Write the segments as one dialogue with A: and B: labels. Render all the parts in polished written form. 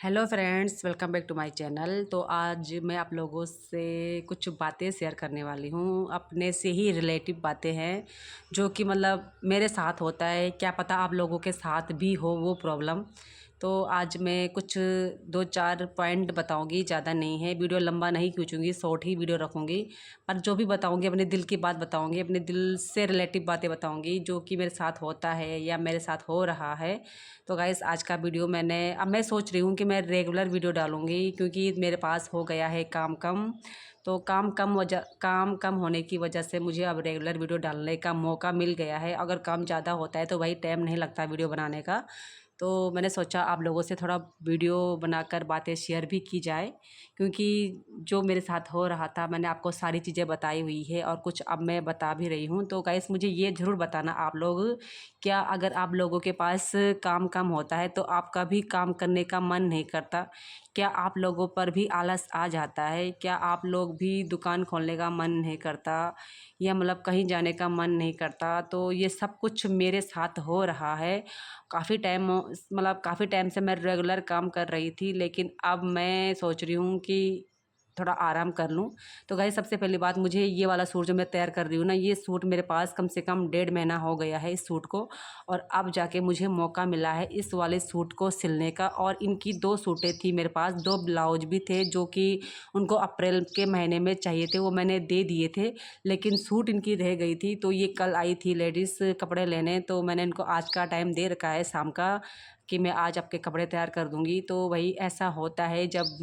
A: Hello friends, welcome back to my channel. तो आज मैं आप लोगों से कुछ बातें शेयर करने वाली हूँ। अपने से ही रिलेटिव बातें हैं जो कि मतलब मेरे साथ होता है। क्या पता आप लोगों के साथ भी हो वो प्रॉब्लम। तो आज मैं कुछ 2-4 पॉइंट बताऊंगी, ज़्यादा नहीं है। वीडियो लंबा नहीं खींचूंगी, शॉर्ट ही वीडियो रखूंगी। पर जो भी बताऊंगी अपने दिल की बात बताऊंगी, अपने दिल से रिलेटिव बातें बताऊंगी जो कि मेरे साथ होता है या मेरे साथ हो रहा है। तो गाइस, आज का वीडियो अब मैं सोच रही हूँ कि मैं रेगुलर वीडियो डालूँगी क्योंकि मेरे पास हो गया है काम कम। तो काम कम होने की वजह से मुझे अब रेगुलर वीडियो डालने का मौका मिल गया है। अगर काम ज़्यादा होता है तो भाई टाइम नहीं लगता वीडियो बनाने का। तो मैंने सोचा आप लोगों से थोड़ा वीडियो बनाकर बातें शेयर भी की जाए, क्योंकि जो मेरे साथ हो रहा था मैंने आपको सारी चीज़ें बताई हुई है और कुछ अब मैं बता भी रही हूँ। तो गाइस, मुझे ये ज़रूर बताना आप लोग, क्या अगर आप लोगों के पास काम कम होता है तो आपका भी काम करने का मन नहीं करता? क्या आप लोगों पर भी आलस आ जाता है? क्या आप लोग भी दुकान खोलने का मन नहीं करता या मतलब कहीं जाने का मन नहीं करता? तो ये सब कुछ मेरे साथ हो रहा है। काफ़ी टाइम से मैं रेगुलर काम कर रही थी, लेकिन अब मैं सोच रही हूँ कि थोड़ा आराम कर लूँ। तो गाइस, सबसे पहली बात, मुझे ये वाला सूट जो मैं तैयार कर रही हूँ ना, ये सूट मेरे पास कम से कम 1.5 महीना हो गया है इस सूट को। और अब जाके मुझे मौका मिला है इस वाले सूट को सिलने का। और इनकी 2 सूटें थी मेरे पास, 2 ब्लाउज भी थे जो कि उनको अप्रैल के महीने में चाहिए थे, वो मैंने दे दिए थे। लेकिन सूट इनकी रह गई थी। तो ये कल आई थी लेडीज़ कपड़े लेने, तो मैंने इनको आज का टाइम दे रखा है शाम का कि मैं आज आपके कपड़े तैयार कर दूँगी। तो वही ऐसा होता है जब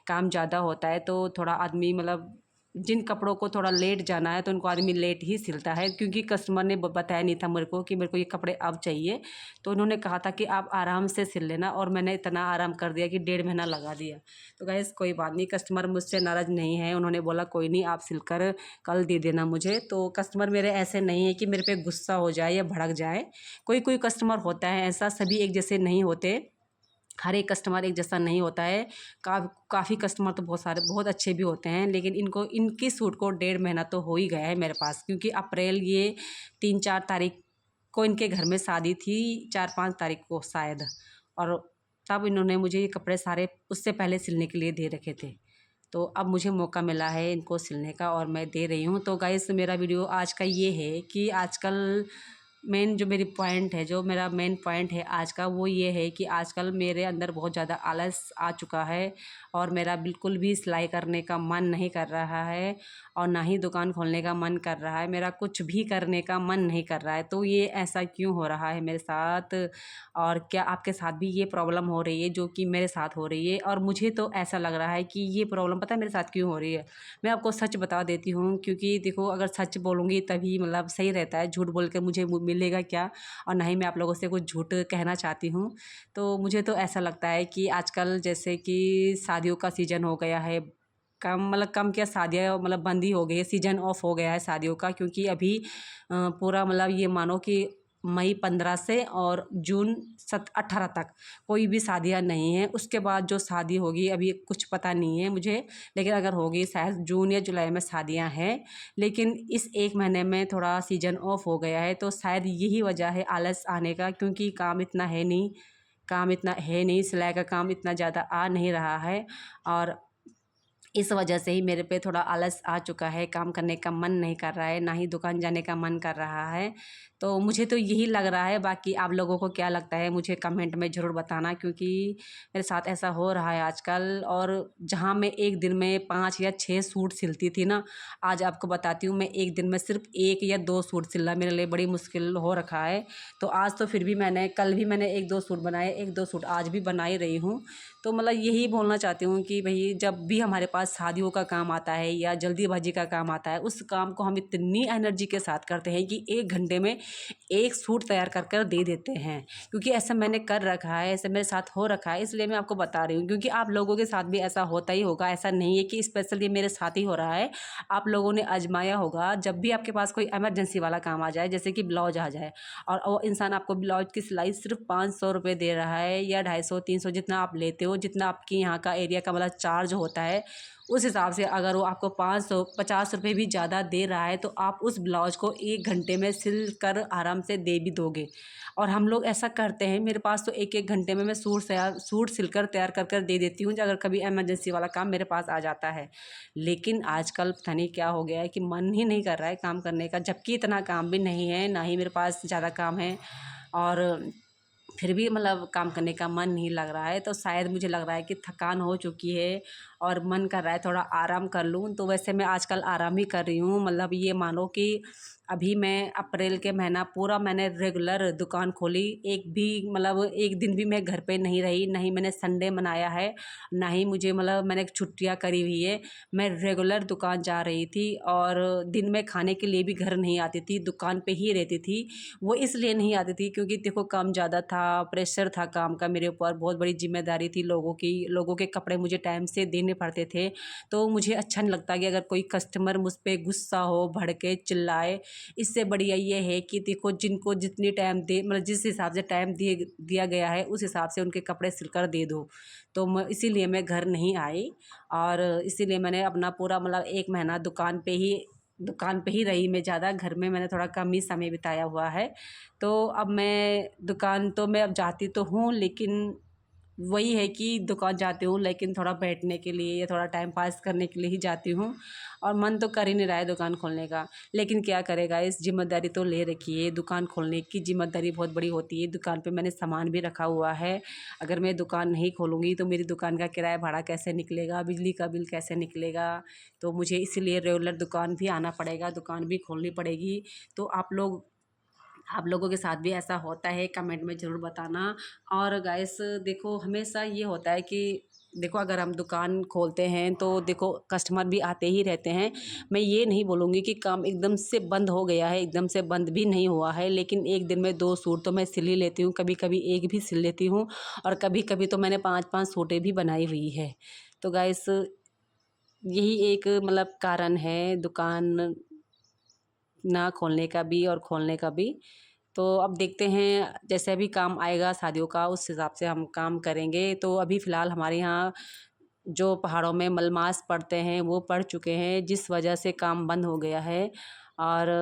A: काम ज़्यादा होता है तो थोड़ा आदमी जिन कपड़ों को थोड़ा लेट जाना है तो उनको आदमी लेट ही सिलता है, क्योंकि कस्टमर ने बताया नहीं था मेरे को कि मेरे को ये कपड़े अब चाहिए। तो उन्होंने कहा था कि आप आराम से सिल लेना, और मैंने इतना आराम कर दिया कि 1.5 महीना लगा दिया। तो गाइस, कोई बात नहीं, कस्टमर मुझसे नाराज़ नहीं है। उन्होंने बोला कोई नहीं, आप सिलकर कल दे देना मुझे। तो कस्टमर मेरे ऐसे नहीं है कि मेरे पे गुस्सा हो जाए या भड़क जाए। कोई कोई कस्टमर होता है ऐसा, सभी एक जैसे नहीं होते। हर एक कस्टमर एक जैसा नहीं होता है। काफ़ी कस्टमर तो बहुत सारे बहुत अच्छे भी होते हैं, लेकिन इनको इनकी सूट को 1.5 महीना तो हो ही गया है मेरे पास, क्योंकि अप्रैल ये 3-4 तारीख को इनके घर में शादी थी, 4-5 तारीख को शायद। और तब इन्होंने मुझे ये कपड़े सारे उससे पहले सिलने के लिए दे रखे थे। तो अब मुझे मौका मिला है इनको सिलने का और मैं दे रही हूँ। तो गाइस, मेरा वीडियो आज का ये है कि आजकल जो मेरा मेन पॉइंट है आज का, वो ये है कि आजकल मेरे अंदर बहुत ज़्यादा आलस आ चुका है और मेरा बिल्कुल भी सिलाई करने का मन नहीं कर रहा है और ना ही दुकान खोलने का मन कर रहा है। मेरा कुछ भी करने का मन नहीं कर रहा है। तो ये ऐसा क्यों हो रहा है मेरे साथ? और क्या आपके साथ भी ये प्रॉब्लम हो रही है जो कि मेरे साथ हो रही है? और मुझे तो ऐसा लग रहा है कि ये प्रॉब्लम पता है मेरे साथ क्यों हो रही है? मैं आपको सच बता देती हूँ, क्योंकि देखो, अगर सच बोलूँगी तभी सही रहता है। झूठ बोल के मुझे मिलेगा क्या? और ना ही मैं आप लोगों से कुछ झूठ कहना चाहती हूँ। तो मुझे तो ऐसा लगता है कि आजकल जैसे कि शादियों का सीज़न हो गया है, कम क्या, शादियाँ बंद ही हो गई है, सीज़न ऑफ हो गया है शादियों का। क्योंकि अभी पूरा ये मानो कि मई 15 से और जून 18 तक कोई भी शादियाँ नहीं है। उसके बाद जो शादी होगी अभी कुछ पता नहीं है मुझे, लेकिन अगर होगी शायद जून या जुलाई में शादियाँ हैं। लेकिन इस 1 महीने में थोड़ा सीज़न ऑफ हो गया है, तो शायद यही वजह है आलस आने का, क्योंकि काम इतना है नहीं, सिलाई का काम इतना ज़्यादा आ नहीं रहा है। और इस वजह से ही मेरे पे थोड़ा आलस आ चुका है, काम करने का मन नहीं कर रहा है, ना ही दुकान जाने का मन कर रहा है। तो मुझे तो यही लग रहा है, बाकी आप लोगों को क्या लगता है मुझे कमेंट में ज़रूर बताना, क्योंकि मेरे साथ ऐसा हो रहा है आजकल। और जहाँ मैं एक दिन में 5 या 6 सूट सिलती थी ना, आज आपको बताती हूँ, मैं एक दिन में सिर्फ 1 या 2 सूट सिलना मेरे लिए बड़ी मुश्किल हो रखा है। तो आज तो फिर भी कल भी मैंने 1-2 सूट बनाए, 1-2 सूट आज भी बना ही रही हूँ। तो यही बोलना चाहती हूँ कि भई, जब भी हमारे पास शादियों का काम आता है या जल्दीबाजी का काम आता है, उस काम को हम इतनी एनर्जी के साथ करते हैं कि 1 घंटे में 1 सूट तैयार कर कर दे देते हैं। क्योंकि ऐसा मैंने कर रखा है, ऐसा मेरे साथ हो रखा है, इसलिए मैं आपको बता रही हूँ। क्योंकि आप लोगों के साथ भी ऐसा होता ही होगा, ऐसा नहीं है कि स्पेशल ये मेरे साथ ही हो रहा है। आप लोगों ने आजमाया होगा, जब भी आपके पास कोई इमरजेंसी वाला काम आ जाए, जैसे कि ब्लाउज आ जाए और वो इंसान आपको ब्लाउज की सिलाई सिर्फ 500 रुपये दे रहा है या 250-300, जितना आप लेते हो, जितना आपकी यहाँ का एरिया का चार्ज होता है, उस हिसाब से अगर वो आपको 550 रुपये भी ज़्यादा दे रहा है तो आप उस ब्लाउज़ को 1 घंटे में सिल कर आराम से दे भी दोगे। और हम लोग ऐसा करते हैं, मेरे पास तो 1-1 घंटे में मैं सूट सिलकर तैयार कर कर दे देती हूँ अगर कभी इमरजेंसी वाला काम मेरे पास आ जाता है। लेकिन आजकल पता नहीं क्या हो गया है कि मन ही नहीं कर रहा है काम करने का, जबकि इतना काम भी नहीं है, ना ही मेरे पास ज़्यादा काम है और फिर भी मतलब काम करने का मन नहीं लग रहा है। तो शायद मुझे लग रहा है कि थकान हो चुकी है और मन कर रहा है थोड़ा आराम कर लूँ। तो वैसे मैं आजकल आराम ही कर रही हूँ, मतलब ये मानो कि अभी मैं अप्रैल के महीना पूरा मैंने रेगुलर दुकान खोली। एक भी मतलब एक दिन भी मैं घर पे नहीं रही, ना ही मैंने संडे मनाया है, ना ही मुझे मतलब मैंने छुट्टियाँ करी हुई है। मैं रेगुलर दुकान जा रही थी और दिन में खाने के लिए भी घर नहीं आती थी, दुकान पे ही रहती थी। वो इसलिए नहीं आती थी क्योंकि देखो काम ज़्यादा था, प्रेशर था काम का मेरे ऊपर, बहुत बड़ी ज़िम्मेदारी थी लोगों की, लोगों के कपड़े मुझे टाइम से देने पड़ते थे। तो मुझे अच्छा नहीं लगता कि अगर कोई कस्टमर मुझ पे गुस्सा हो, भड़के, चिल्लाए। इससे बढ़िया ये है कि देखो जिनको जितनी टाइम दे मतलब जिस हिसाब से टाइम दिया गया है उस हिसाब से उनके कपड़े सिलकर दे दो। तो मैं इसीलिए मैं घर नहीं आई और इसीलिए मैंने अपना पूरा मतलब 1 महीना दुकान पे ही रही मैं, ज़्यादा घर में मैंने थोड़ा कम ही समय बिताया हुआ है। तो अब मैं दुकान तो मैं अब जाती तो हूँ, लेकिन वही है कि दुकान जाती हूँ लेकिन थोड़ा बैठने के लिए या थोड़ा टाइम पास करने के लिए ही जाती हूँ और मन तो कर ही नहीं रहा है दुकान खोलने का। लेकिन क्या करेगा, इस जिम्मेदारी तो ले रखी है, दुकान खोलने की जिम्मेदारी बहुत बड़ी होती है। दुकान पे मैंने सामान भी रखा हुआ है, अगर मैं दुकान नहीं खोलूँगी तो मेरी दुकान का किराया भाड़ा कैसे निकलेगा, बिजली का बिल कैसे निकलेगा। तो मुझे इसीलिए रेगुलर दुकान भी आना पड़ेगा, दुकान भी खोलनी पड़ेगी। तो आप लोगों के साथ भी ऐसा होता है कमेंट में ज़रूर बताना। और गाइस देखो हमेशा ये होता है कि देखो अगर हम दुकान खोलते हैं तो देखो कस्टमर भी आते ही रहते हैं। मैं ये नहीं बोलूँगी कि काम एकदम से बंद हो गया है, एकदम से बंद भी नहीं हुआ है, लेकिन एक दिन में 2 सूट तो मैं सिल ही लेती हूँ, कभी कभी 1 भी सिल लेती हूँ और कभी कभी तो मैंने 5-5 सूटें भी बनाई हुई है। तो गाइस यही एक मतलब कारण है दुकान ना खोलने का भी और खोलने का भी। तो अब देखते हैं जैसे अभी काम आएगा शादियों का उस हिसाब से हम काम करेंगे। तो अभी फ़िलहाल हमारे यहाँ जो पहाड़ों में मलमास पड़ते हैं वो पड़ चुके हैं, जिस वजह से काम बंद हो गया है और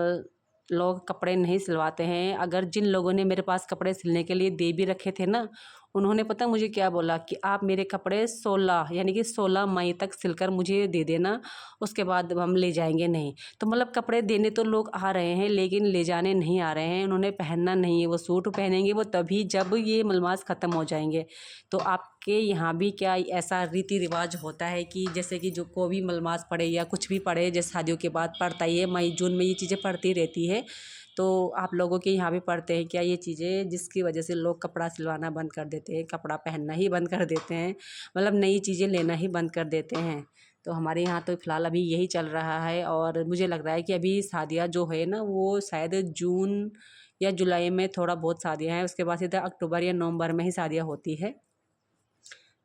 A: लोग कपड़े नहीं सिलवाते हैं। अगर जिन लोगों ने मेरे पास कपड़े सिलने के लिए दे भी रखे थे ना, उन्होंने पता मुझे क्या बोला कि आप मेरे कपड़े 16 यानी कि 16 मई तक सिलकर मुझे दे देना, उसके बाद हम ले जाएंगे नहीं। तो मतलब कपड़े देने तो लोग आ रहे हैं लेकिन ले जाने नहीं आ रहे हैं, उन्होंने पहनना नहीं है। वो सूट पहनेंगे वो तभी जब ये मलमास ख़त्म हो जाएंगे। तो आपके यहाँ भी क्या ऐसा रीति रिवाज होता है कि जैसे कि जो को भी मलमास पड़े या कुछ भी पड़े, जैसे शादियों के बाद पड़ता ही है, मई जून में ये चीज़ें पड़ती रहती है। तो आप लोगों के यहाँ भी पड़ते हैं क्या ये चीज़ें, जिसकी वजह से लोग कपड़ा सिलवाना बंद कर देते हैं, कपड़ा पहनना ही बंद कर देते हैं, मतलब नई चीज़ें लेना ही बंद कर देते हैं। तो हमारे यहाँ तो फ़िलहाल अभी यही चल रहा है और मुझे लग रहा है कि अभी शादियाँ जो है ना वो शायद जून या जुलाई में थोड़ा बहुत शादियाँ हैं, उसके बाद सीधा अक्टूबर या नवंबर में ही शादियाँ होती है।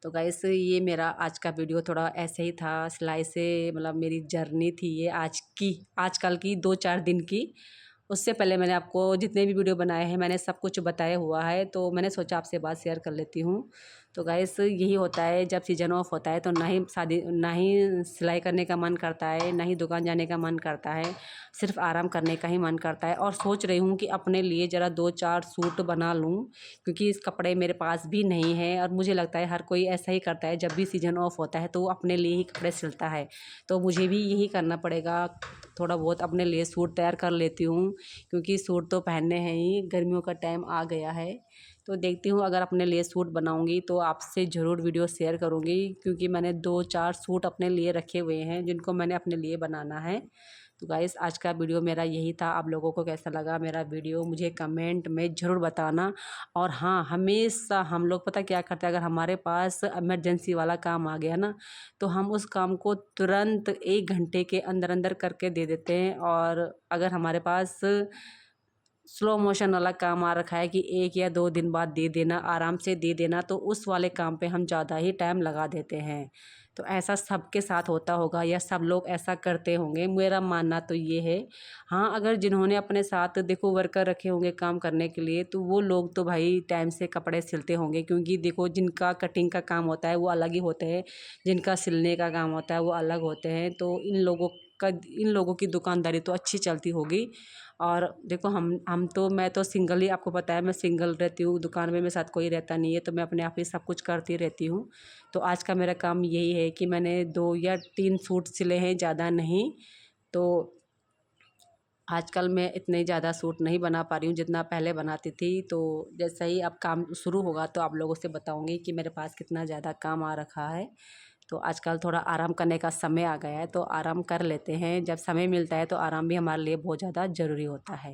A: तो गाइस ये मेरा आज का वीडियो थोड़ा ऐसे ही था, सिलाई से मतलब मेरी जर्नी थी ये आजकल की 2-4 दिन की। उससे पहले मैंने आपको जितने भी वीडियो बनाए हैं मैंने सब कुछ बताया हुआ है, तो मैंने सोचा आपसे बात शेयर कर लेती हूँ। तो गाइस यही होता है जब सीज़न ऑफ होता है तो ना ही सिलाई करने का मन करता है, ना ही दुकान जाने का मन करता है, सिर्फ आराम करने का ही मन करता है। और सोच रही हूँ कि अपने लिए ज़रा 2-4 सूट बना लूँ, क्योंकि इस कपड़े मेरे पास भी नहीं है और मुझे लगता है हर कोई ऐसा ही करता है, जब भी सीज़न ऑफ होता है तो वो अपने लिए ही कपड़े सिलता है। तो मुझे भी यही करना पड़ेगा, थोड़ा बहुत अपने लिए सूट तैयार कर लेती हूँ, क्योंकि सूट तो पहनने हैं ही, गर्मियों का टाइम आ गया है। तो देखती हूँ अगर अपने लिए सूट बनाऊँगी तो आपसे ज़रूर वीडियो शेयर करूँगी, क्योंकि मैंने 2-4 सूट अपने लिए रखे हुए हैं जिनको मैंने अपने लिए बनाना है। तो गाइस आज का वीडियो मेरा यही था, आप लोगों को कैसा लगा मेरा वीडियो मुझे कमेंट में ज़रूर बताना। और हाँ, हमेशा हम लोग पता क्या करते हैं, अगर हमारे पास इमरजेंसी वाला काम आ गया ना तो हम उस काम को तुरंत 1 घंटे के अंदर अंदर करके दे देते हैं। और अगर हमारे पास स्लो मोशन वाला काम आ रखा है कि 1 या 2 दिन बाद दे देना, आराम से दे देना, तो उस वाले काम पे हम ज़्यादा ही टाइम लगा देते हैं। तो ऐसा सबके साथ होता होगा या सब लोग ऐसा करते होंगे, मेरा मानना तो ये है। हाँ, अगर जिन्होंने अपने साथ देखो वर्कर रखे होंगे काम करने के लिए, तो वो लोग तो भाई टाइम से कपड़े सिलते होंगे, क्योंकि देखो जिनका कटिंग का काम होता है वो अलग ही होते हैं, जिनका सिलने का काम होता है वो अलग होते हैं। तो इन लोगों की दुकानदारी तो अच्छी चलती होगी। और देखो हम तो मैं तो सिंगल ही, आपको पता है मैं सिंगल रहती हूँ, दुकान में मेरे साथ कोई रहता नहीं है, तो मैं अपने आप ही सब कुछ करती रहती हूँ। तो आज का मेरा काम यही है कि मैंने 2 या 3 सूट सिले हैं, ज़्यादा नहीं। तो आजकल मैं इतने ज़्यादा सूट नहीं बना पा रही हूँ जितना पहले बनाती थी। तो जैसे ही अब काम शुरू होगा तो आप लोगों से बताऊँगी कि मेरे पास कितना ज़्यादा काम आ रखा है। तो आजकल थोड़ा आराम करने का समय आ गया है, तो आराम कर लेते हैं। जब समय मिलता है तो आराम भी हमारे लिए बहुत ज़्यादा ज़रूरी होता है।